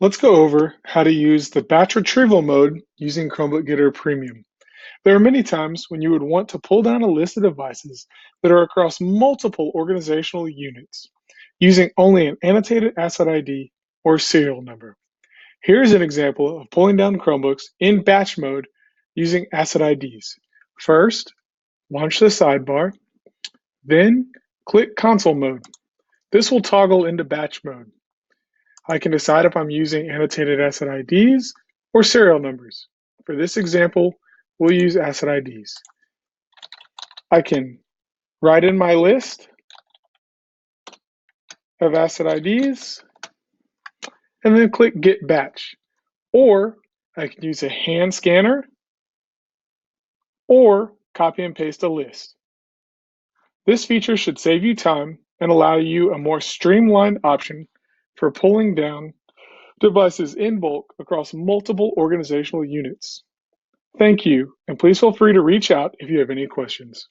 Let's go over how to use the batch retrieval mode using Chromebook Getter Premium. There are many times when you would want to pull down a list of devices that are across multiple organizational units using only an annotated asset ID or serial number. Here's an example of pulling down Chromebooks in batch mode using asset IDs. First, launch the sidebar, then click console mode. This will toggle into batch mode. I can decide if I'm using annotated asset IDs or serial numbers. For this example, we'll use asset IDs. I can write in my list of asset IDs and then click Get Batch. Or I can use a hand scanner or copy and paste a list. This feature should save you time and allow you a more streamlined option for pulling down devices in bulk across multiple organizational units. Thank you, and please feel free to reach out if you have any questions.